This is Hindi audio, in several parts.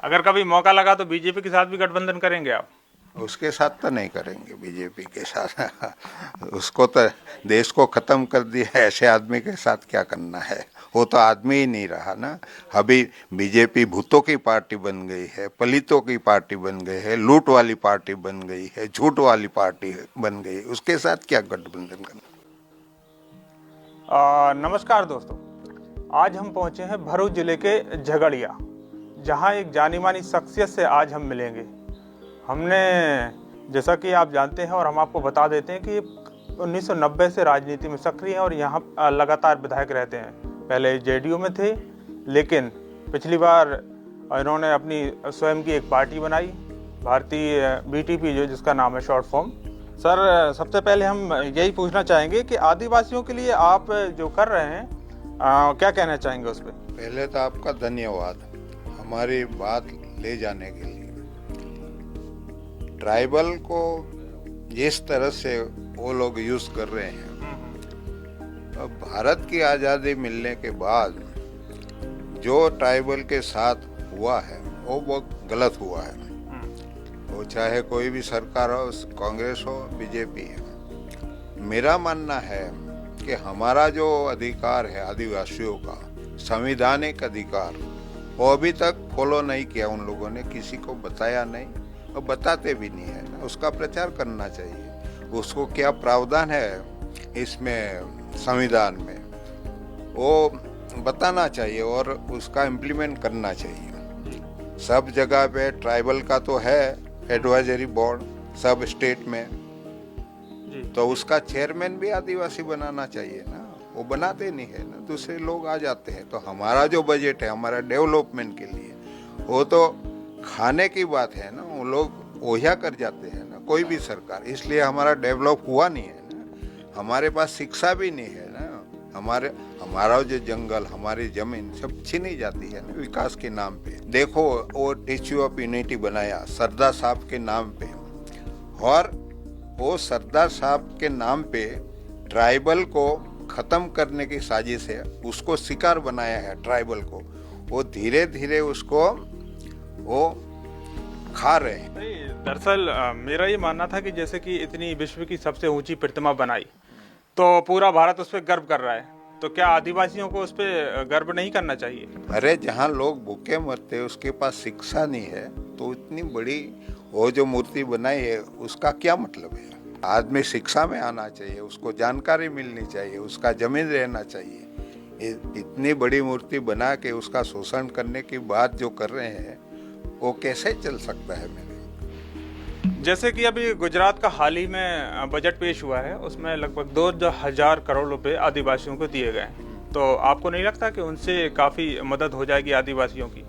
अगर कभी मौका लगा तो बीजेपी के साथ भी गठबंधन करेंगे आप? उसके साथ तो नहीं करेंगे, बीजेपी के साथ। उसको तो देश को खत्म कर दिया है, ऐसे आदमी के साथ क्या करना है। वो तो आदमी ही नहीं रहा ना। अभी बीजेपी भूतों की पार्टी बन गई है, पलितों की पार्टी बन गई है, लूट वाली पार्टी बन गई है, झूठ वाली पार्टी बन गई। उसके साथ क्या गठबंधन करना। नमस्कार दोस्तों, आज हम पहुंचे हैं भरूच जिले के झगड़िया, जहां एक जानी मानी शख्सियत से आज हम मिलेंगे। हमने, जैसा कि आप जानते हैं और हम आपको बता देते हैं कि 1990 से राजनीति में सक्रिय हैं और यहाँ लगातार विधायक रहते हैं। पहले जेडीयू में थे, लेकिन पिछली बार इन्होंने अपनी स्वयं की एक पार्टी बनाई, भारतीय बीटीपी, जो जिसका नाम है शॉर्ट फॉर्म। सर, सबसे पहले हम यही पूछना चाहेंगे कि आदिवासियों के लिए आप जो कर रहे हैं, क्या कहना चाहेंगे उस पर? पहले तो आपका धन्यवाद हमारी बात ले जाने के लिए। ट्राइबल को जिस तरह से वो लोग यूज कर रहे हैं, अब भारत की आज़ादी मिलने के बाद जो ट्राइबल के साथ हुआ है वो बहुत गलत हुआ है। वो चाहे कोई भी सरकार हो, कांग्रेस हो, बीजेपी है। मेरा मानना है कि हमारा जो अधिकार है आदिवासियों का, संवैधानिक अधिकार, वो अभी तक फॉलो नहीं किया उन लोगों ने, किसी को बताया नहीं और बताते भी नहीं है ना। उसका प्रचार करना चाहिए। उसको क्या प्रावधान है इसमें संविधान में, वो बताना चाहिए और उसका इम्प्लीमेंट करना चाहिए। सब जगह पे ट्राइबल का तो है एडवाइजरी बोर्ड, सब स्टेट में, तो उसका चेयरमैन भी आदिवासी बनाना चाहिए ना। वो बनाते नहीं है ना, दूसरे लोग आ जाते हैं। तो हमारा जो बजट है हमारा डेवलपमेंट के लिए, वो तो खाने की बात है ना। वो लोग ओझा कर जाते हैं ना, कोई भी सरकार। इसलिए हमारा डेवलप हुआ नहीं है ना। हमारे पास शिक्षा भी नहीं है ना। हमारा जो जंगल, हमारी जमीन सब छीनी जाती है ना विकास के नाम पे। देखो, वो स्टैच्यू ऑफ यूनिटी बनाया सरदार साहब के नाम पे, और वो सरदार साहब के नाम पे ट्राइबल को खत्म करने की साजिश है। उसको शिकार बनाया है ट्राइबल को। वो धीरे धीरे उसको वो खा रहे हैं। दरअसल मेरा ये मानना था कि जैसे कि इतनी विश्व की सबसे ऊंची प्रतिमा बनाई, तो पूरा भारत उस पर गर्व कर रहा है, तो क्या आदिवासियों को उस पर गर्व नहीं करना चाहिए? अरे, जहाँ लोग भूखे मरते उसके पास शिक्षा नहीं है, तो इतनी बड़ी वो जो मूर्ति बनाई है उसका क्या मतलब है। आदमी शिक्षा में आना चाहिए, उसको जानकारी मिलनी चाहिए, उसका जमीन रहना चाहिए। इतनी बड़ी मूर्ति बना के उसका शोषण करने की बात जो कर रहे हैं, वो कैसे चल सकता है मेरे। जैसे कि अभी गुजरात का हाल ही में बजट पेश हुआ है, उसमें लगभग 2000 करोड़ रुपए आदिवासियों को दिए गए। तो आपको नहीं लगता कि उनसे काफ़ी मदद हो जाएगी आदिवासियों की?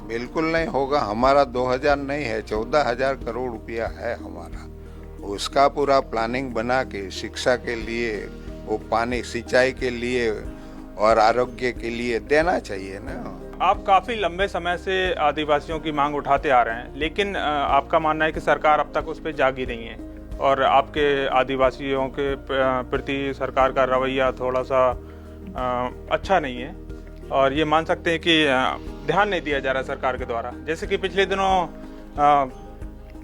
बिल्कुल नहीं होगा। हमारा 2000 नहीं है, 14,000 करोड़ रुपया है हमारा। उसका पूरा प्लानिंग बना के शिक्षा के लिए, वो पानी सिंचाई के लिए और आरोग्य के लिए देना चाहिए ना। आप काफ़ी लंबे समय से आदिवासियों की मांग उठाते आ रहे हैं, लेकिन आपका मानना है कि सरकार अब तक उस पर जागी नहीं है, और आपके आदिवासियों के प्रति सरकार का रवैया थोड़ा सा अच्छा नहीं है, और ये मान सकते हैं कि ध्यान नहीं दिया जा रहा सरकार के द्वारा। जैसे कि पिछले दिनों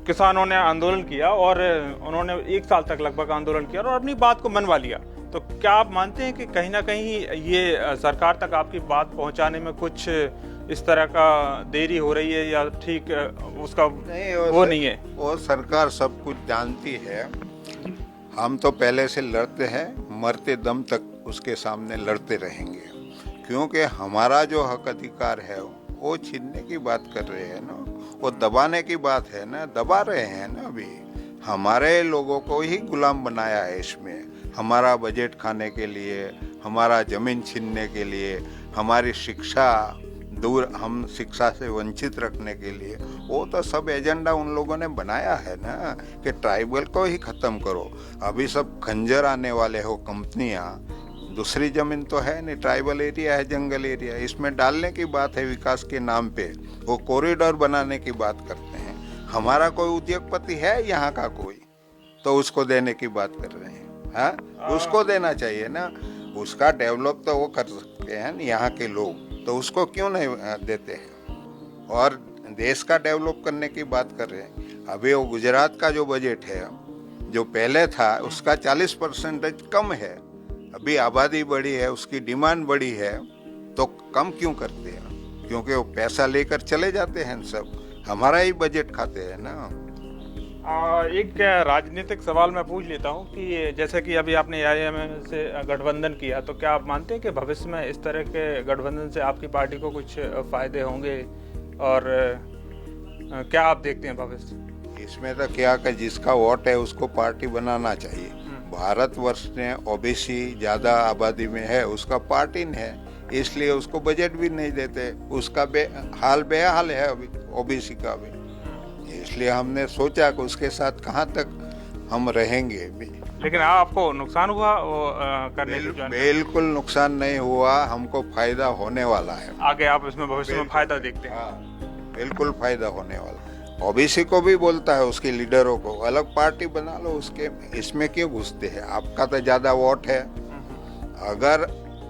किसानों ने आंदोलन किया, और उन्होंने 1 साल तक लगभग आंदोलन किया और अपनी बात को मनवा लिया। तो क्या आप मानते हैं कि कहीं ना कहीं ये सरकार तक आपकी बात पहुंचाने में कुछ इस तरह का देरी हो रही है, या ठीक उसका नहीं, वो नहीं है? वो सरकार सब कुछ जानती है। हम तो पहले से लड़ते हैं, मरते दम तक उसके सामने लड़ते रहेंगे, क्योंकि हमारा जो हक अधिकार है वो छीनने की बात कर रहे हैं ना। वो दबाने की बात है ना, दबा रहे हैं ना। अभी हमारे लोगों को ही गुलाम बनाया है इसमें, हमारा बजट खाने के लिए, हमारा जमीन छीनने के लिए, हमारी शिक्षा दूर, हम शिक्षा से वंचित रखने के लिए। वो तो सब एजेंडा उन लोगों ने बनाया है ना कि ट्राइबल को ही खत्म करो। अभी सब खंजर आने वाले हो कंपनियां, दूसरी जमीन तो है नहीं, ट्राइबल एरिया है, जंगल एरिया, इसमें डालने की बात है विकास के नाम पे। वो कॉरिडोर बनाने की बात करते हैं। हमारा कोई उद्योगपति है यहाँ का कोई, तो उसको देने की बात कर रहे हैं। हाँ, उसको देना चाहिए ना। उसका डेवलप तो वो कर सकते हैं यहाँ के लोग, तो उसको क्यों नहीं देते हैं। और देश का डेवलप करने की बात कर रहे हैं। अभी वो गुजरात का जो बजट है जो पहले था उसका 40% कम है। अभी आबादी बढ़ी है, उसकी डिमांड बढ़ी है, तो कम क्यों करते हैं? क्योंकि वो पैसा लेकर चले जाते हैं, सब हमारा ही बजट खाते हैं ना। एक राजनीतिक सवाल मैं पूछ लेता हूँ कि जैसे कि अभी आपने AIMM से गठबंधन किया, तो क्या आप मानते हैं कि भविष्य में इस तरह के गठबंधन से आपकी पार्टी को कुछ फायदे होंगे, और क्या आप देखते हैं भविष्य? इसमें तो क्या कि जिसका वोट है उसको पार्टी बनाना चाहिए। भारतवर्ष में ओबीसी ज्यादा आबादी में है, उसका पार्टी नहीं है, इसलिए उसको बजट भी नहीं देते। उसका बेहाल है अभी ओबीसी का भी, इसलिए हमने सोचा कि उसके साथ कहाँ तक हम रहेंगे भी। लेकिन आपको नुकसान हुआ वो करने से? बिल्कुल नुकसान नहीं हुआ, हमको फायदा होने वाला है। आगे आप इसमें भविष्य में फायदा देखते हैं? हाँ, बिल्कुल फायदा होने वाला। ओबीसी को भी बोलता है, उसके लीडरों को, अलग पार्टी बना लो, उसके इसमें क्यों घुसते हैं? आपका तो ज्यादा वोट है। अगर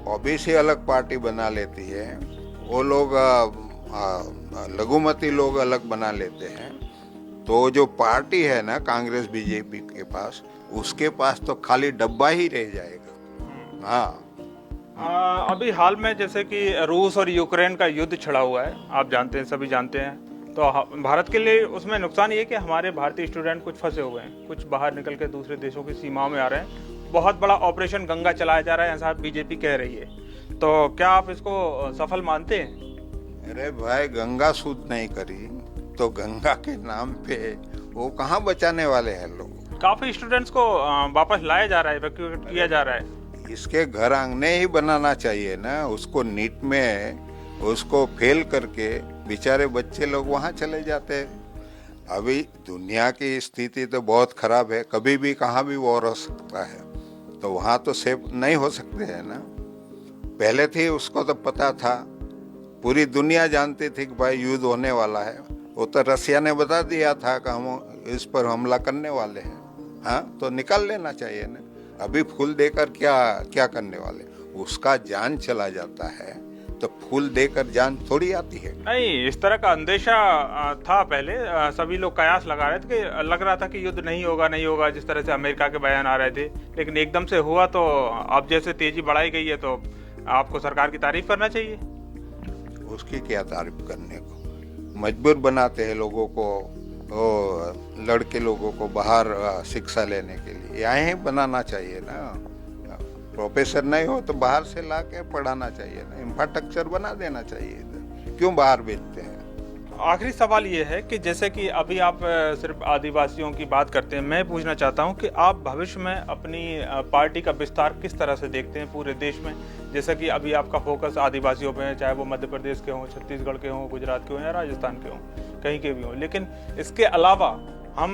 ओबीसी अलग पार्टी बना लेती है, वो लोग लघुमती लोग अलग बना लेते हैं, तो जो पार्टी है ना कांग्रेस बीजेपी के पास, उसके पास तो खाली डब्बा ही रह जाएगा। हाँ, अभी हाल में जैसे कि रूस और यूक्रेन का युद्ध छिड़ा हुआ है, आप जानते हैं, सभी जानते हैं। तो भारत के लिए उसमें नुकसान ये कि हमारे भारतीय स्टूडेंट कुछ फंसे हुए हैं, कुछ बाहर निकल के दूसरे देशों की सीमाओं में आ रहे हैं। बहुत बड़ा ऑपरेशन गंगा चलाया जा रहा है, ऐसा बीजेपी कह रही है। तो क्या आप इसको सफल मानते हैं? अरे भाई, गंगा शुद्ध नहीं करी तो गंगा के नाम पे वो कहाँ बचाने वाले हैं लोग? काफी स्टूडेंट्स को वापस लाया जा रहा है, इवैक्यूएट किया जा रहा है। इसके घर आंगने ही बनाना चाहिए ना, उसको नीट में उसको फेल करके बेचारे बच्चे लोग वहाँ चले जाते हैं। अभी दुनिया की स्थिति तो बहुत खराब है, कभी भी कहाँ भी वॉर हो सकता है, तो वहाँ तो सेफ नहीं हो सकते हैं ना। पहले थी, उसको तो पता था, पूरी दुनिया जानती थी कि भाई युद्ध होने वाला है। वो तो रसिया ने बता दिया था कि हम इस पर हमला करने वाले हैं। हाँ, तो निकाल लेना चाहिए ना। अभी फूल देकर क्या करने वाले? उसका जान चला जाता है, तो फूल देकर जान थोड़ी आती है। नहीं, इस तरह का अंदेशा था पहले। सभी लोग कयास लगा रहे थे कि लग रहा था कि युद्ध नहीं होगा, जिस तरह से अमेरिका के बयान आ रहे थे। लेकिन एकदम से हुआ, तो अब जैसे तेजी बढ़ाई गई है, तो आपको सरकार की तारीफ करना चाहिए। उसकी क्या तारीफ करने को? मजबूर बनाते हैं लोगों को, लड़के लोगों को बाहर शिक्षा लेने के लिए। यहाँ ही बनाना चाहिए ना। प्रोफेसर नहीं हो तो बाहर से ला के पढ़ाना चाहिए ना, इंफ्रास्ट्रक्चर बना देना चाहिए। क्यों बाहर भेजते हैं? आखिरी सवाल ये है कि जैसे कि अभी आप सिर्फ आदिवासियों की बात करते हैं, मैं पूछना चाहता हूं कि आप भविष्य में अपनी पार्टी का विस्तार किस तरह से देखते हैं पूरे देश में? जैसा कि अभी आपका फोकस आदिवासियों पे है, चाहे वो मध्य प्रदेश के हों, छत्तीसगढ़ के हों, गुजरात के हों या राजस्थान के हों, कहीं के भी हों। लेकिन इसके अलावा हम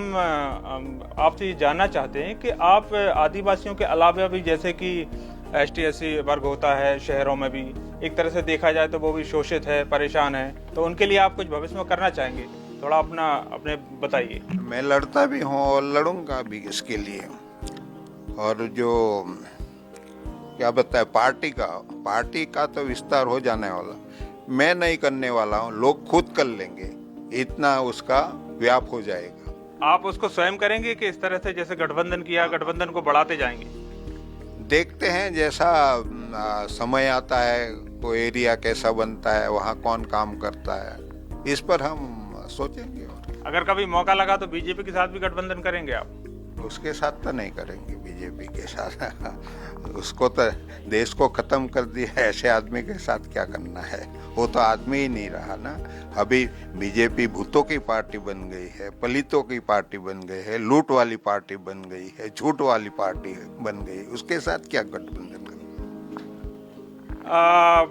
आपसे ये जानना चाहते हैं कि आप आदिवासियों के अलावा भी, जैसे कि ST/SC वर्ग होता है शहरों में भी, एक तरह से देखा जाए तो वो भी शोषित है, परेशान है, तो उनके लिए आप कुछ भविष्य में करना चाहेंगे? थोड़ा अपने बताइए। मैं लड़ता भी हूँ और लड़ूंगा भी इसके लिए। और जो क्या बताए, पार्टी का तो विस्तार हो जाने वाला, मैं नहीं करने वाला हूँ, लोग खुद कर लेंगे, इतना उसका व्याप हो जाएगा। आप उसको स्वयं करेंगे कि इस तरह से जैसे गठबंधन किया, गठबंधन को बढ़ाते जाएंगे? देखते हैं, जैसा समय आता है, कोई एरिया कैसा बनता है, वहाँ कौन काम करता है, इस पर हम सोचेंगे। अगर कभी मौका लगा तो बीजेपी के साथ भी गठबंधन करेंगे आप? उसके साथ तो नहीं करेंगे, बीजेपी के साथ उसको तो देश को खत्म कर दिया है, ऐसे आदमी के साथ क्या करना है? वो तो आदमी ही नहीं रहा ना। अभी बीजेपी भूतों की पार्टी बन गई है, पलितों की पार्टी बन गई है, लूट वाली पार्टी बन गई है, झूठ वाली पार्टी बन गई, उसके साथ क्या गठबंधन करें?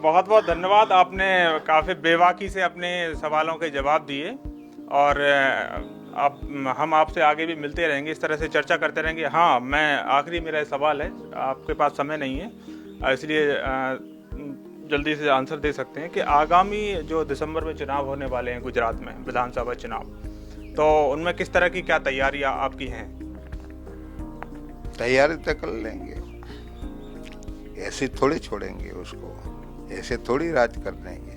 बहुत बहुत धन्यवाद, आपने काफ़ी बेबाकी से अपने सवालों के जवाब दिए, और हम आपसे आगे भी मिलते रहेंगे, इस तरह से चर्चा करते रहेंगे। हाँ, मैं आखिरी मेरा सवाल है, आपके पास समय नहीं है इसलिए जल्दी से आंसर दे सकते हैं कि आगामी जो दिसंबर में चुनाव होने वाले हैं गुजरात में, विधानसभा चुनाव, तो उनमें किस तरह की क्या तैयारियां आपकी हैं? तैयारी तो कर लेंगे, ऐसे थोड़ी छोड़ेंगे उसको, ऐसे थोड़ी राज कर देंगे।